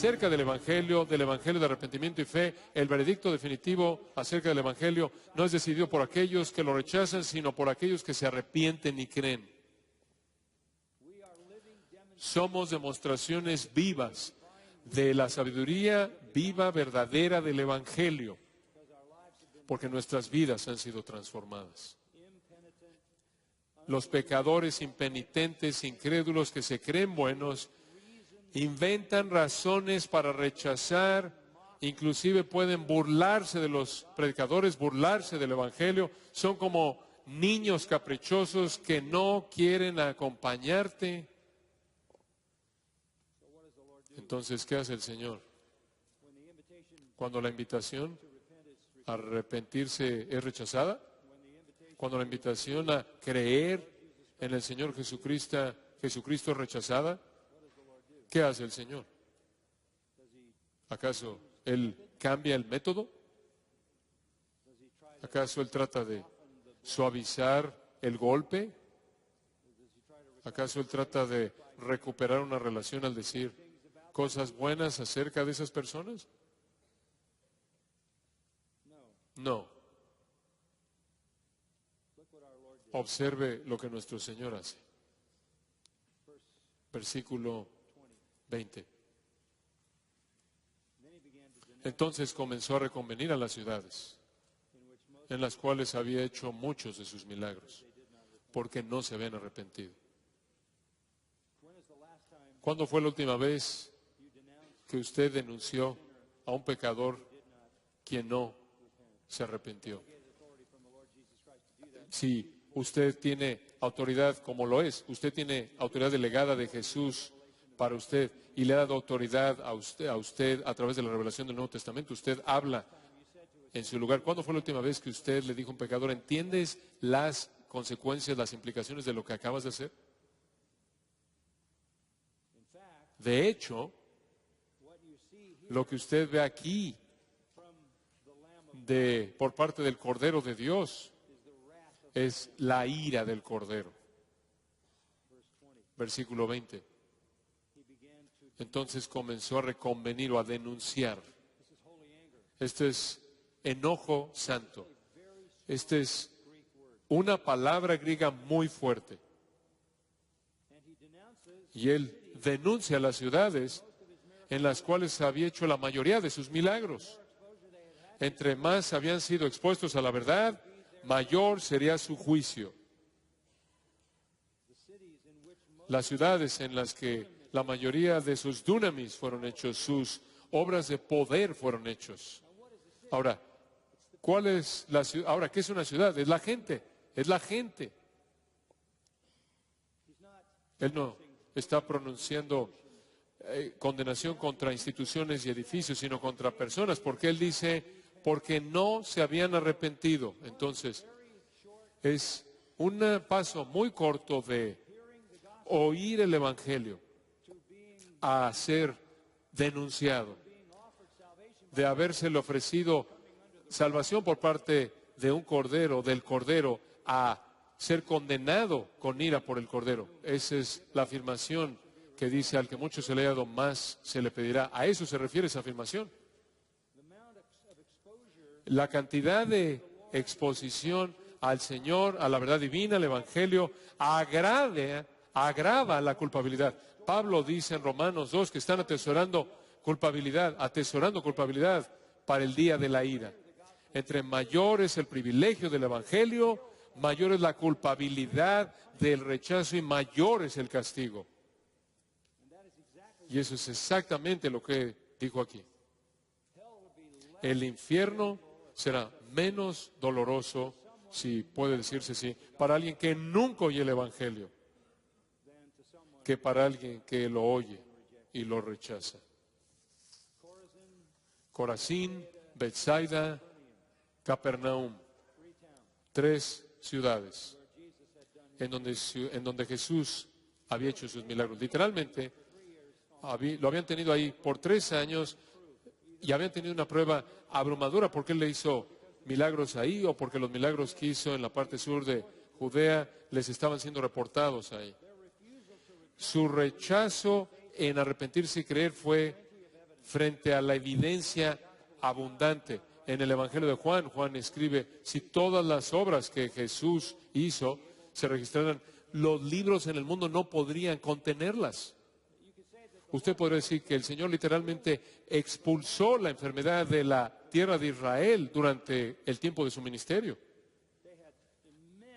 acerca del Evangelio de arrepentimiento y fe. El veredicto definitivo acerca del Evangelio no es decidido por aquellos que lo rechazan, sino por aquellos que se arrepienten y creen. Somos demostraciones vivas de la sabiduría viva, verdadera del Evangelio, porque nuestras vidas han sido transformadas. Los pecadores impenitentes, incrédulos, que se creen buenos, inventan razones para rechazar, inclusive pueden burlarse de los predicadores, burlarse del Evangelio. Son como niños caprichosos que no quieren acompañarte. Entonces, ¿qué hace el Señor? Cuando la invitación a arrepentirse es rechazada, cuando la invitación a creer en el Señor Jesucristo es rechazada, ¿qué hace el Señor? ¿Acaso Él cambia el método? ¿Acaso Él trata de suavizar el golpe? ¿Acaso Él trata de recuperar una relación al decir cosas buenas acerca de esas personas? No. Observe lo que nuestro Señor hace. Versículo 20. Entonces comenzó a reconvenir a las ciudades, en las cuales había hecho muchos de sus milagros, porque no se habían arrepentido. ¿Cuándo fue la última vez que usted denunció a un pecador quien no se arrepintió? Si usted tiene autoridad como lo es, usted tiene autoridad delegada de Jesús para usted y le ha dado autoridad a usted a través de la revelación del Nuevo Testamento. Usted habla en su lugar. ¿Cuándo fue la última vez que usted le dijo a un pecador, ¿entiendes las consecuencias, las implicaciones de lo que acabas de hacer? De hecho, lo que usted ve aquí por parte del Cordero de Dios es la ira del Cordero. Versículo 20. Entonces comenzó a reconvenir o a denunciar. Este es enojo santo. Este es una palabra griega muy fuerte. Y él denuncia las ciudades en las cuales había hecho la mayoría de sus milagros. Entre más habían sido expuestos a la verdad, mayor sería su juicio. Las ciudades en las que la mayoría de sus dunamis fueron hechos, sus obras de poder fueron hechos. Ahora, ¿cuál es la ciudad? Ahora, ¿qué es una ciudad? Es la gente, es la gente. Él no está pronunciando condenación contra instituciones y edificios, sino contra personas, porque él dice, porque no se habían arrepentido. Entonces, es un paso muy corto de oír el Evangelio a ser denunciado, de habérsele ofrecido salvación por parte de un cordero, del cordero, a ser condenado con ira por el cordero. Esa es la afirmación que dice, al que mucho se le haya dado, más se le pedirá. A eso se refiere esa afirmación. La cantidad de exposición al Señor, a la verdad divina, al Evangelio, agrava la culpabilidad. Pablo dice en Romanos 2 que están atesorando culpabilidad para el día de la ira. Entre mayor es el privilegio del Evangelio, mayor es la culpabilidad del rechazo y mayor es el castigo. Y eso es exactamente lo que dijo aquí. El infierno será menos doloroso, si puede decirse así, para alguien que nunca oye el Evangelio, que para alguien que lo oye y lo rechaza. Corazín, Betsaida, Capernaum, 3 ciudades en donde Jesús había hecho sus milagros. Literalmente, lo habían tenido ahí por 3 años y habían tenido una prueba abrumadora porque Él le hizo milagros ahí o porque los milagros que hizo en la parte sur de Judea les estaban siendo reportados ahí. Su rechazo en arrepentirse y creer fue frente a la evidencia abundante. En el Evangelio de Juan, Juan escribe, si todas las obras que Jesús hizo se registraran, los libros en el mundo no podrían contenerlas. Usted podría decir que el Señor literalmente expulsó la enfermedad de la tierra de Israel durante el tiempo de su ministerio.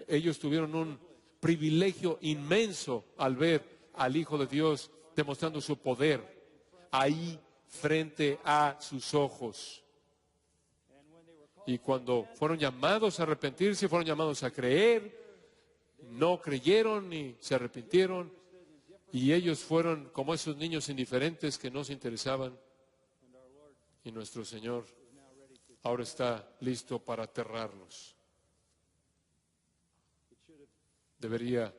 Ellos tuvieron un privilegio inmenso al ver al Hijo de Dios demostrando su poder ahí frente a sus ojos. Y cuando fueron llamados a arrepentirse, fueron llamados a creer, no creyeron ni se arrepintieron. Y ellos fueron como esos niños indiferentes que no se interesaban. Y nuestro Señor ahora está listo para aterrarlos. Debería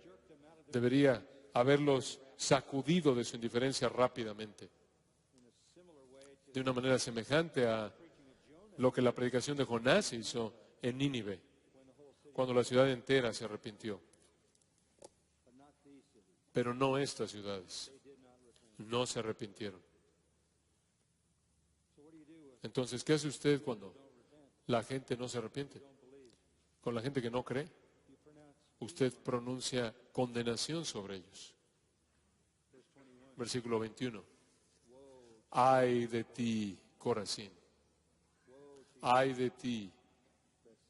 haberlos sacudido de su indiferencia rápidamente. De una manera semejante a lo que la predicación de Jonás hizo en Nínive, cuando la ciudad entera se arrepintió. Pero no estas ciudades, no se arrepintieron. Entonces, ¿qué hace usted cuando la gente no se arrepiente? Con la gente que no cree, usted pronuncia condenación sobre ellos. Versículo 21. Ay de ti, Corazín. Ay de ti,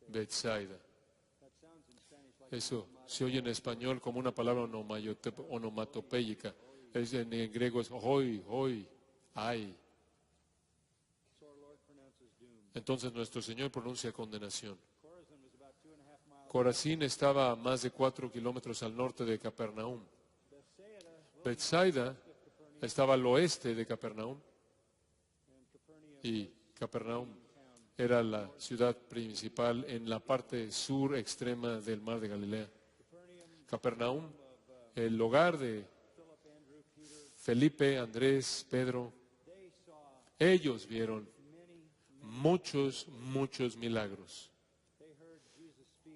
Betsaida. Eso se oye en español como una palabra onomatopéyica. En griego es hoy, hoy, ay. Entonces nuestro Señor pronuncia condenación. Corazín estaba a más de 4 kilómetros al norte de Capernaum. Betsaida estaba al oeste de Capernaum. Y Capernaum era la ciudad principal en la parte sur extrema del mar de Galilea. Capernaum, el hogar de Felipe, Andrés, Pedro. Ellos vieron muchos milagros.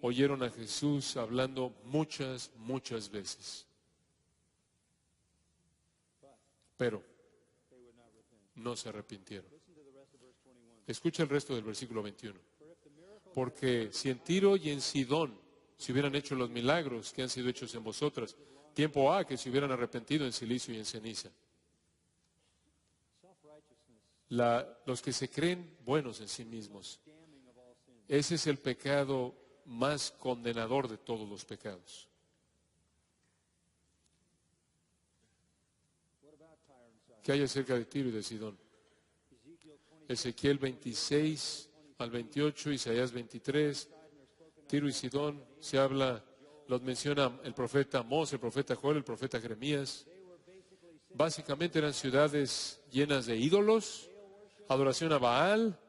Oyeron a Jesús hablando muchas veces. Pero no se arrepintieron. Escucha el resto del versículo 21. Porque si en Tiro y en Sidón se hubieran hecho los milagros que han sido hechos en vosotras, tiempo ha que se hubieran arrepentido en silicio y en ceniza. Los que se creen buenos en sí mismos, ese es el pecado más condenador de todos los pecados. ¿Qué hay acerca de Tiro y de Sidón? Ezequiel 26 al 28, Isaías 23, Tiro y Sidón, se habla, los menciona el profeta Amós, el profeta Joel, el profeta Jeremías. Básicamente eran ciudades llenas de ídolos, adoración a Baal,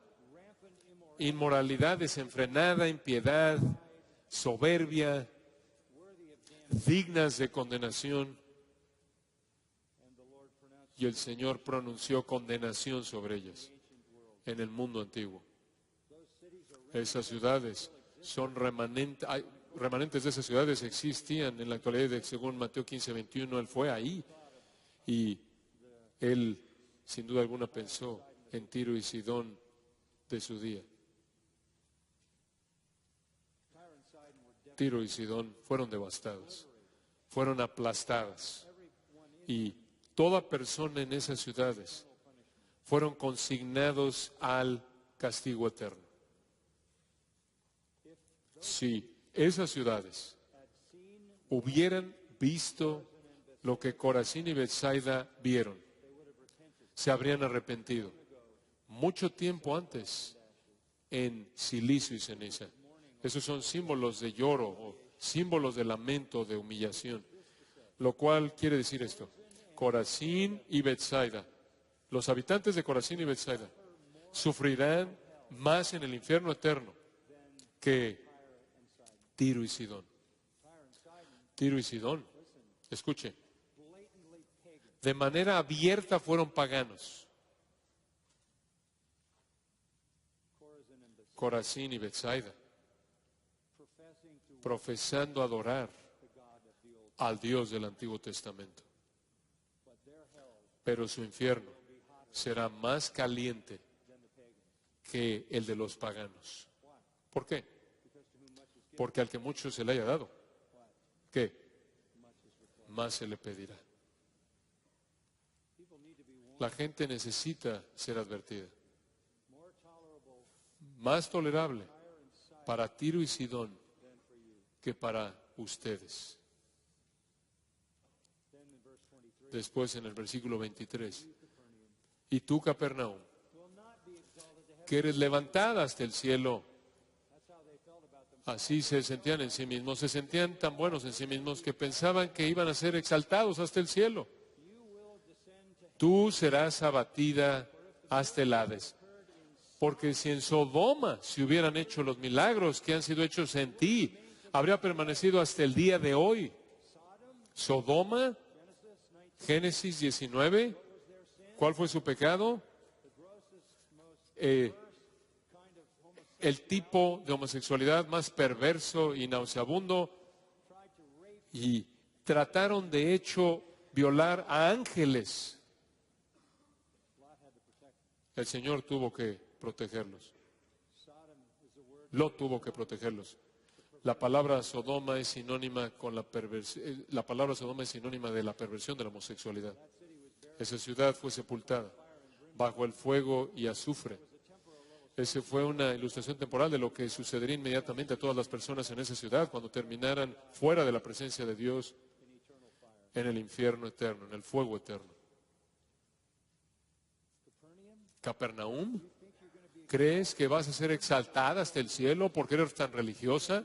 inmoralidad desenfrenada, impiedad, soberbia, dignas de condenación. Y el Señor pronunció condenación sobre ellas en el mundo antiguo. Esas ciudades son remanentes de esas ciudades existían en la actualidad, según Mateo 15:21, Él fue ahí y Él sin duda alguna pensó en Tiro y Sidón de su día. Tiro y Sidón fueron devastadas, fueron aplastadas y toda persona en esas ciudades fueron consignados al castigo eterno. Si esas ciudades hubieran visto lo que Corazín y Betsaida vieron, se habrían arrepentido mucho tiempo antes en silicio y ceniza. Esos son símbolos de lloro o símbolos de lamento, de humillación. Lo cual quiere decir esto: Corazín y Betsaida, los habitantes de Corazín y Betsaida, sufrirán más en el infierno eterno que Tiro y Sidón. Tiro y Sidón, escuche, de manera abierta fueron paganos. Corazín y Betsaida, profesando adorar al Dios del Antiguo Testamento. Pero su infierno será más caliente que el de los paganos. ¿Por qué? Porque al que mucho se le haya dado, ¿qué? Más se le pedirá. La gente necesita ser advertida. Más tolerable para Tiro y Sidón que para ustedes. Después en el versículo 23. Y tú, Capernaum, que eres levantada hasta el cielo. Así se sentían en sí mismos, se sentían tan buenos en sí mismos que pensaban que iban a ser exaltados hasta el cielo. Tú serás abatida hasta el Hades. Porque si en Sodoma se hubieran hecho los milagros que han sido hechos en ti, habría permanecido hasta el día de hoy. Sodoma, Génesis 19, ¿cuál fue su pecado? El tipo de homosexualidad más perverso y nauseabundo, y trataron de hecho violar a ángeles. El Señor tuvo que protegerlos. Lot tuvo que protegerlos. La palabra Sodoma es sinónima con la palabra Sodoma es sinónima de la perversión de la homosexualidad. Esa ciudad fue sepultada bajo el fuego y azufre. Esa fue una ilustración temporal de lo que sucedería inmediatamente a todas las personas en esa ciudad cuando terminaran fuera de la presencia de Dios en el infierno eterno, en el fuego eterno. Capernaum, ¿crees que vas a ser exaltada hasta el cielo porque eres tan religiosa?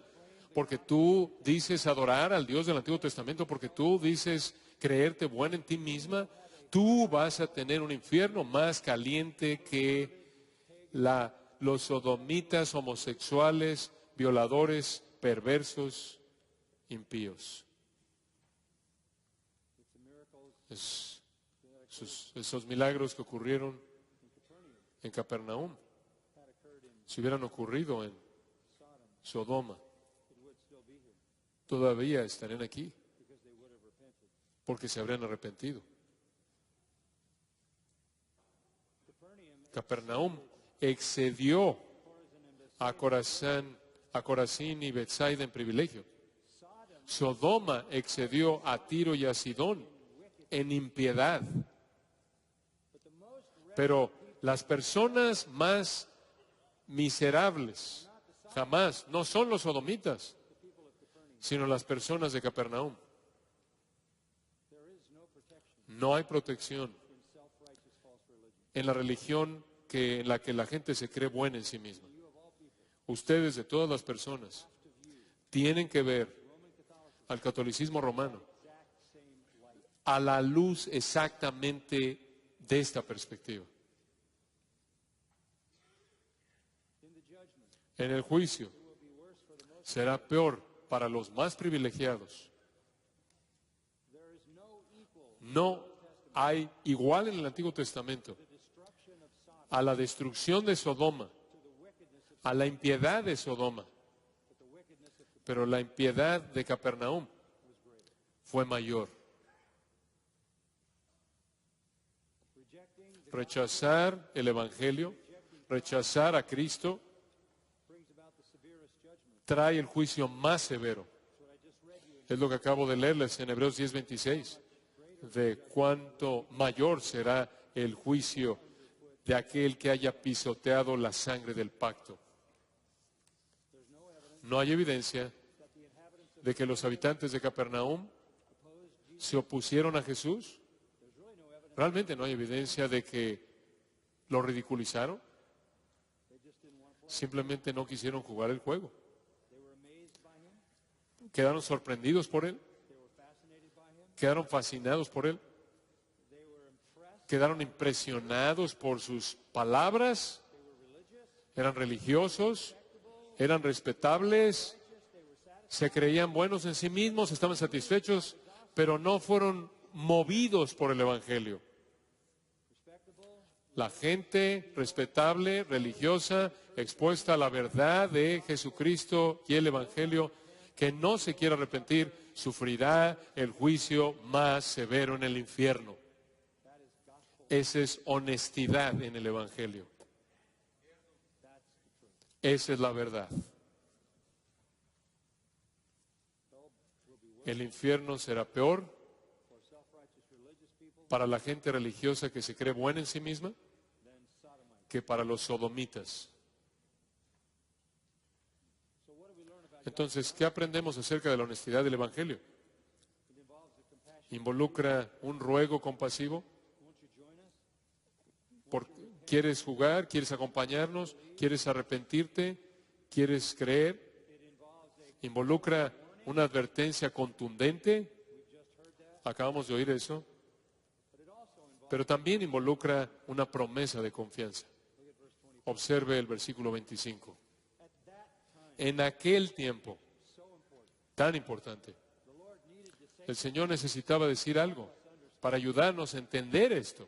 Porque tú dices adorar al Dios del Antiguo Testamento, porque tú dices creerte buena en ti misma. Tú vas a tener un infierno más caliente que los sodomitas, homosexuales, violadores, perversos, impíos. Esos milagros que ocurrieron en Capernaum, si hubieran ocurrido en Sodoma, todavía estarían aquí, porque se habrían arrepentido. Capernaum excedió a Corazín y Betsaida en privilegio. Sodoma excedió a Tiro y a Sidón en impiedad. Pero las personas más miserables jamás no son los sodomitas, sino las personas de Capernaum. No hay protección en la religión en la que la gente se cree buena en sí misma. Ustedes, de todas las personas, tienen que ver al catolicismo romano a la luz exactamente de esta perspectiva. En el juicio será peor para los más privilegiados. No hay igual en el Antiguo Testamento a la destrucción de Sodoma, a la impiedad de Sodoma, pero la impiedad de Capernaum fue mayor. Rechazar el Evangelio, rechazar a Cristo, trae el juicio más severo. Es lo que acabo de leerles en Hebreos 10:26, de cuánto mayor será el juicio de aquel que haya pisoteado la sangre del pacto. No hay evidencia de que los habitantes de Capernaum se opusieron a Jesús. Realmente no hay evidencia de que lo ridiculizaron. Simplemente no quisieron jugar el juego. Quedaron sorprendidos por él. Quedaron fascinados por él. Quedaron impresionados por sus palabras. Eran religiosos, eran respetables, se creían buenos en sí mismos, estaban satisfechos, pero no fueron movidos por el Evangelio. La gente respetable, religiosa, expuesta a la verdad de Jesucristo y el Evangelio, que no se quiera arrepentir, sufrirá el juicio más severo en el infierno. Esa es honestidad en el Evangelio. Esa es la verdad. El infierno será peor para la gente religiosa que se cree buena en sí misma que para los sodomitas. Entonces, ¿qué aprendemos acerca de la honestidad del Evangelio? ¿Involucra un ruego compasivo? ¿Quieres jugar? ¿Quieres acompañarnos? ¿Quieres arrepentirte? ¿Quieres creer? ¿Involucra una advertencia contundente? Acabamos de oír eso. Pero también involucra una promesa de confianza. Observe el versículo 25. En aquel tiempo, tan importante, el Señor necesitaba decir algo para ayudarnos a entender esto.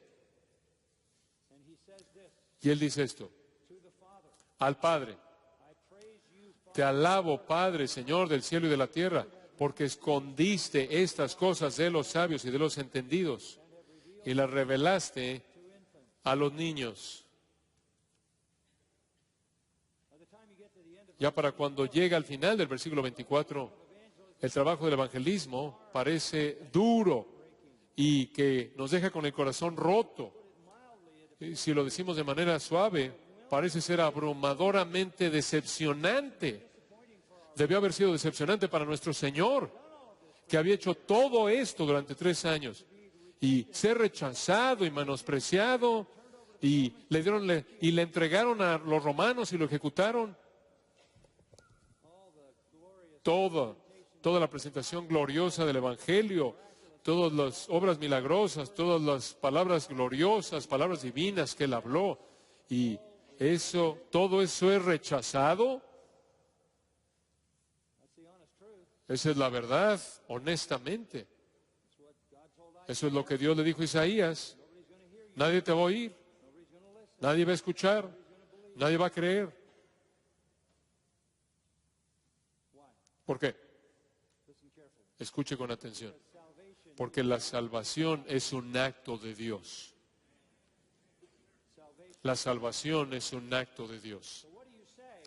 Y Él dice esto: al Padre, te alabo, Padre, Señor del cielo y de la tierra, porque escondiste estas cosas de los sabios y de los entendidos y las revelaste a los niños. Ya para cuando llega al final del versículo 24, el trabajo del evangelismo parece duro y que nos deja con el corazón roto. Y si lo decimos de manera suave, parece ser abrumadoramente decepcionante. Debió haber sido decepcionante para nuestro Señor, que había hecho todo esto durante 3 años, y ser rechazado y menospreciado, y le entregaron a los romanos y lo ejecutaron. Toda la presentación gloriosa del Evangelio, todas las obras milagrosas, todas las palabras gloriosas, palabras divinas que Él habló, y todo eso es rechazado. Esa es la verdad, honestamente. Eso es lo que Dios le dijo a Isaías. Nadie te va a oír, nadie va a escuchar, nadie va a creer. ¿Por qué? Escuche con atención. Porque la salvación es un acto de Dios. La salvación es un acto de Dios.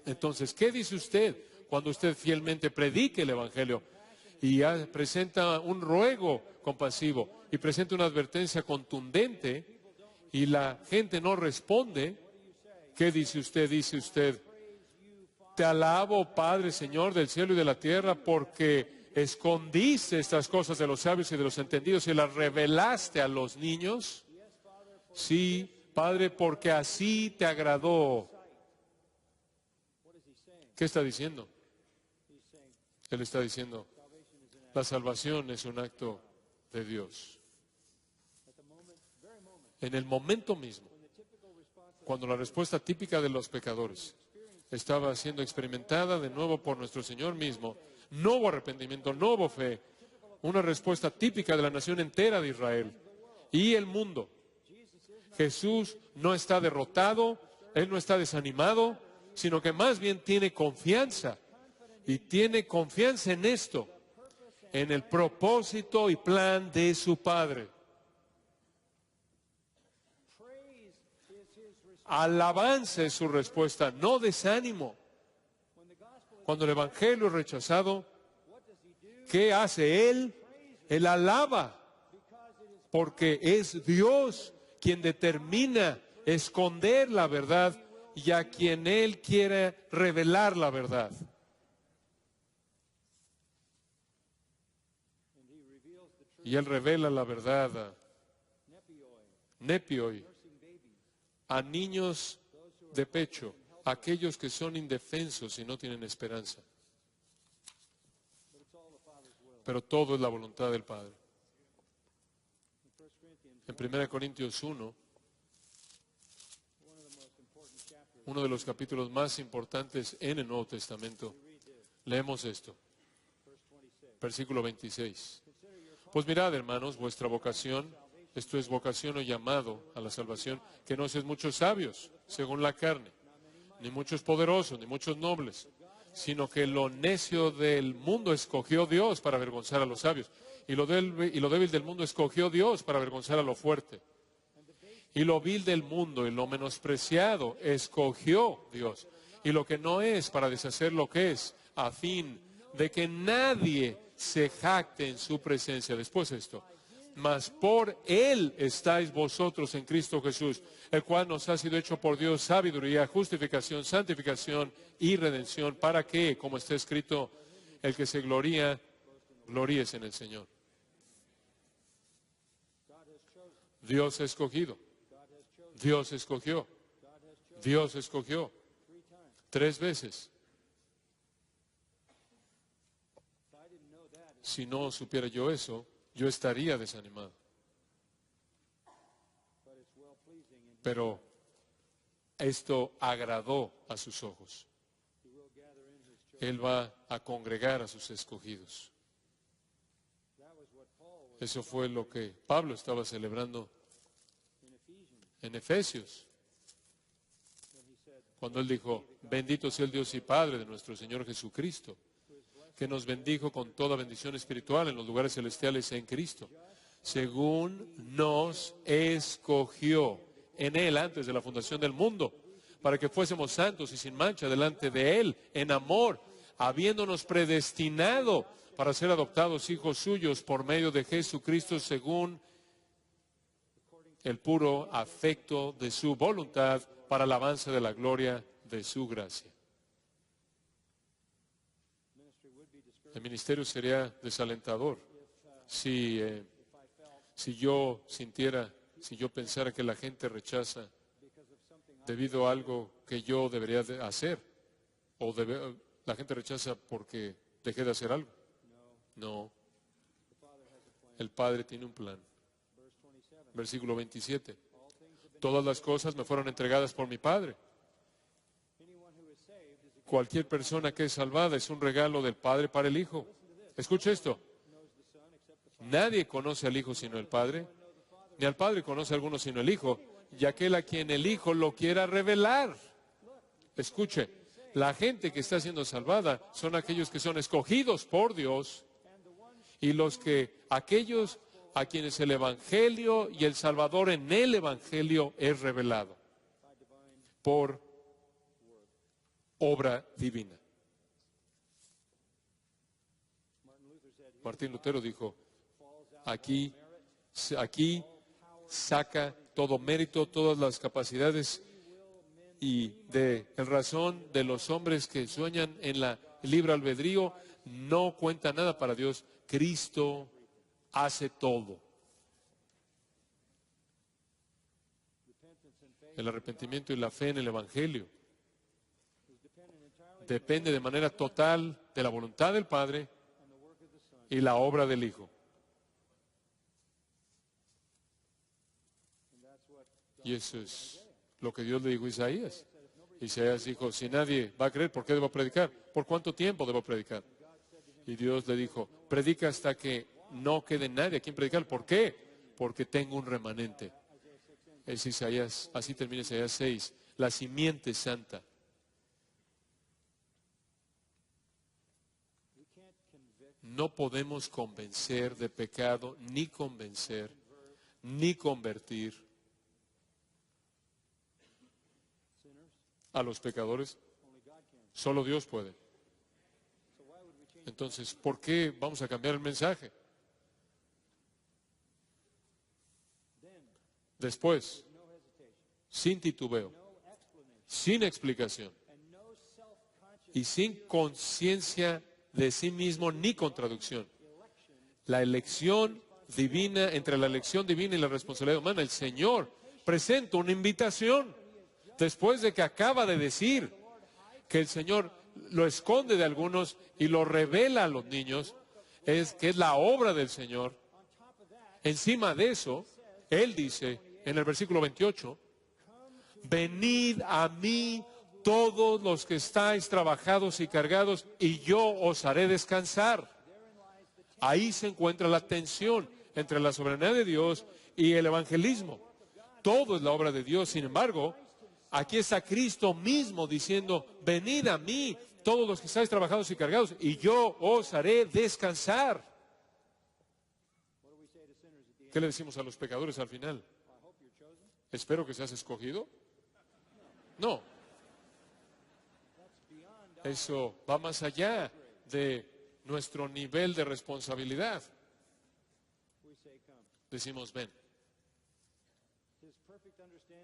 Entonces, ¿qué dice usted cuando usted fielmente predique el Evangelio y presenta un ruego compasivo y presenta una advertencia contundente y la gente no responde? ¿Qué dice usted? Dice usted: te alabo, Padre, Señor del cielo y de la tierra, porque escondiste estas cosas de los sabios y de los entendidos y las revelaste a los niños. Sí, Padre, porque así te agradó. ¿Qué está diciendo? Él está diciendo: la salvación es un acto de Dios. En el momento mismo, cuando la respuesta típica de los pecadores estaba siendo experimentada de nuevo por nuestro Señor mismo, no hubo arrepentimiento, no hubo fe, una respuesta típica de la nación entera de Israel y el mundo. Jesús no está derrotado, Él no está desanimado, sino que más bien tiene confianza, y tiene confianza en esto, en el propósito y plan de su Padre. Alabanza es su respuesta, no desánimo. Cuando el Evangelio es rechazado, ¿qué hace Él? Él alaba, porque es Dios quien determina esconder la verdad y a quien Él quiere revelar la verdad. Y Él revela la verdad nepioi, a niños de pecho, aquellos que son indefensos y no tienen esperanza. Pero todo es la voluntad del Padre. En 1 Corintios 1, uno de los capítulos más importantes en el Nuevo Testamento, leemos esto. Versículo 26. Pues mirad, hermanos, vuestra vocación, esto es vocación o llamado a la salvación, que no sean muchos sabios, según la carne, ni muchos poderosos, ni muchos nobles, sino que lo necio del mundo escogió Dios para avergonzar a los sabios, y lo débil del mundo escogió Dios para avergonzar a lo fuerte. Y lo vil del mundo y lo menospreciado escogió Dios. Y lo que no es para deshacer lo que es, a fin de que nadie se jacte en su presencia. Después esto. Mas por Él estáis vosotros en Cristo Jesús, el cual nos ha sido hecho por Dios sabiduría, justificación, santificación y redención, para que, como está escrito, el que se gloría, gloríese en el Señor. Dios ha escogido. Dios escogió. Dios escogió. 3 veces. Si no supiera yo eso, yo estaría desanimado. Pero esto agradó a sus ojos. Él va a congregar a sus escogidos. Eso fue lo que Pablo estaba celebrando en Efesios, cuando él dijo, bendito sea el Dios y Padre de nuestro Señor Jesucristo, que nos bendijo con toda bendición espiritual en los lugares celestiales en Cristo, según nos escogió en Él antes de la fundación del mundo, para que fuésemos santos y sin mancha delante de Él, en amor, habiéndonos predestinado para ser adoptados hijos suyos por medio de Jesucristo, según el puro afecto de su voluntad, para el avance de la gloria de su gracia. El ministerio sería desalentador si yo sintiera, si yo pensara que la gente rechaza debido a algo que yo debería de hacer, o la gente rechaza porque dejé de hacer algo. No. El Padre tiene un plan. Versículo 27. Todas las cosas me fueron entregadas por mi Padre. Cualquier persona que es salvada es un regalo del Padre para el Hijo. Escuche esto. Nadie conoce al Hijo sino el Padre, ni al Padre conoce a alguno sino el Hijo, y aquel a quien el Hijo lo quiera revelar. Escuche, la gente que está siendo salvada son aquellos que son escogidos por Dios, y aquellos a quienes el Evangelio y el Salvador en el Evangelio es revelado por obra divina. Martín Lutero dijo, aquí saca todo mérito, todas las capacidades y de razón de los hombres que sueñan en el libre albedrío, no cuenta nada para Dios. Cristo hace todo. El arrepentimiento y la fe en el Evangelio depende de manera total de la voluntad del Padre y la obra del Hijo. Y eso es lo que Dios le dijo a Isaías. Isaías dijo, si nadie va a creer, ¿por qué debo predicar? ¿Por cuánto tiempo debo predicar? Y Dios le dijo, predica hasta que no quede nadie a quien predicar. ¿Por qué? Porque tengo un remanente. Es Isaías, así termina Isaías 6, la simiente santa. No podemos convencer de pecado, ni convencer, ni convertir a los pecadores. Solo Dios puede. Entonces, ¿por qué vamos a cambiar el mensaje? Después, sin titubeo, sin explicación y sin conciencia de sí mismo ni contradicción. La elección divina, entre la elección divina y la responsabilidad humana, el Señor presenta una invitación después de que acaba de decir que el Señor lo esconde de algunos y lo revela a los niños, que es la obra del Señor. Encima de eso, Él dice en el versículo 28, venid a mí todos los que estáis trabajados y cargados, y yo os haré descansar. Ahí se encuentra la tensión entre la soberanía de Dios y el evangelismo. Todo es la obra de Dios. Sin embargo, aquí está Cristo mismo diciendo, venid a mí todos los que estáis trabajados y cargados, y yo os haré descansar. ¿Qué le decimos a los pecadores al final? Espero que seas escogido. No. Eso va más allá de nuestro nivel de responsabilidad. Decimos, ven.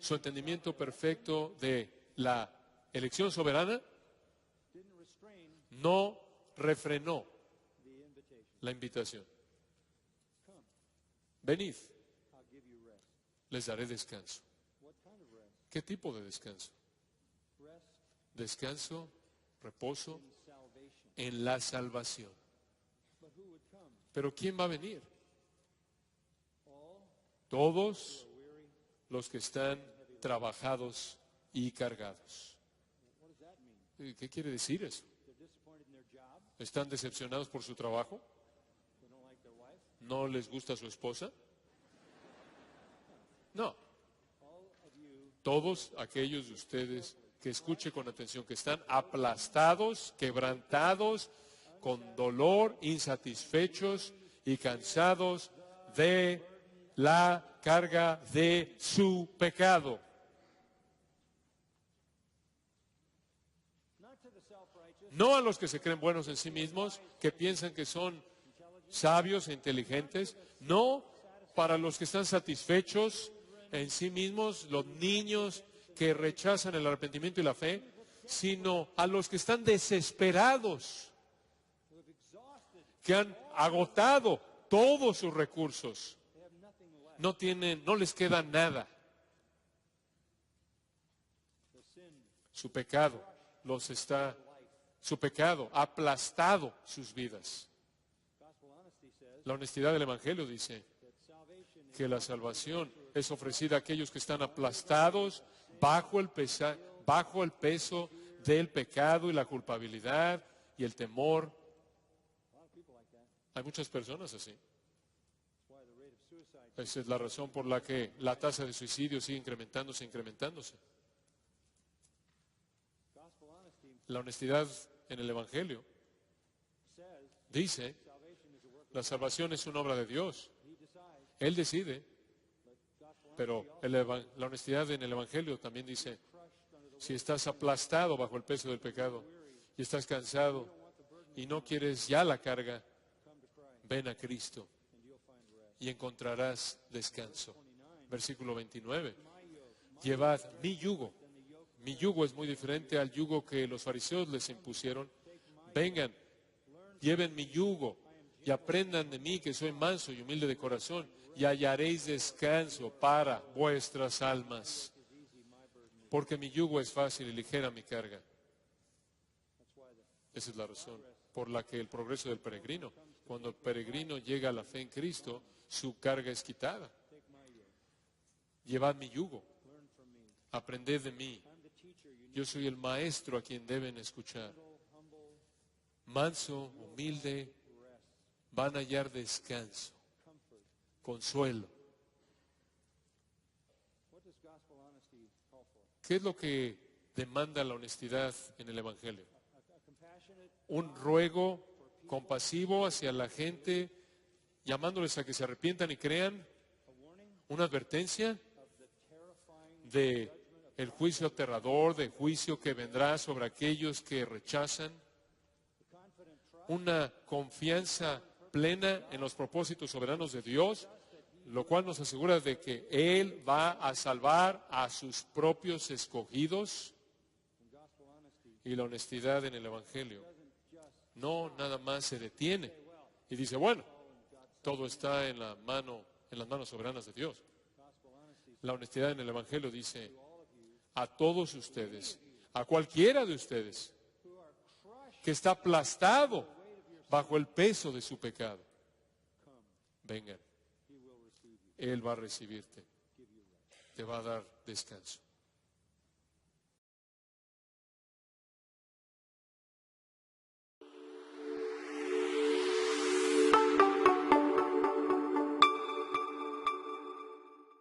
Su entendimiento perfecto de la elección soberana no refrenó la invitación. Venid, les daré descanso. ¿Qué tipo de descanso? Descanso, reposo en la salvación. Pero ¿quién va a venir? Todos los que están trabajados y cargados. ¿Qué quiere decir eso? ¿Están decepcionados por su trabajo? ¿No les gusta su esposa? No. Todos aquellos de ustedes que escuche con atención, que están aplastados, quebrantados, con dolor, insatisfechos y cansados de la carga de su pecado. No a los que se creen buenos en sí mismos, que piensan que son sabios e inteligentes. No para los que están satisfechos en sí mismos, los niños que rechazan el arrepentimiento y la fe, sino a los que están desesperados, que han agotado todos sus recursos. No les queda nada. Su pecado ha aplastado sus vidas. La honestidad del Evangelio dice que la salvación es ofrecida a aquellos que están aplastados bajo el peso del pecado y la culpabilidad y el temor. Hay muchas personas así. Esa es la razón por la que la tasa de suicidio sigue incrementándose. La honestidad en el Evangelio dice, la salvación es una obra de Dios. Él decide, pero la honestidad en el Evangelio también dice, si estás aplastado bajo el peso del pecado y estás cansado y no quieres ya la carga, ven a Cristo y encontrarás descanso. Versículo 29. Llevad mi yugo. Mi yugo es muy diferente al yugo que los fariseos les impusieron. Vengan, lleven mi yugo y aprendan de mí que soy manso y humilde de corazón y hallaréis descanso para vuestras almas. Porque mi yugo es fácil y ligera mi carga. Esa es la razón por la que el progreso del peregrino, cuando el peregrino llega a la fe en Cristo, su carga es quitada. Llevad mi yugo, aprended de mí. Yo soy el maestro a quien deben escuchar. Manso, humilde, van a hallar descanso, consuelo. ¿Qué es lo que demanda la honestidad en el Evangelio? Un ruego compasivo hacia la gente, llamándoles a que se arrepientan y crean. Una advertencia de el juicio aterrador, de juicio que vendrá sobre aquellos que rechazan. Una confianza plena en los propósitos soberanos de Dios, lo cual nos asegura de que Él va a salvar a sus propios escogidos. Y la honestidad en el Evangelio no nada más se detiene y dice, bueno, todo está en las manos soberanas de Dios. La honestidad en el Evangelio dice, a todos ustedes, a cualquiera de ustedes que está aplastado bajo el peso de su pecado, vengan. Él va a recibirte, te va a dar descanso.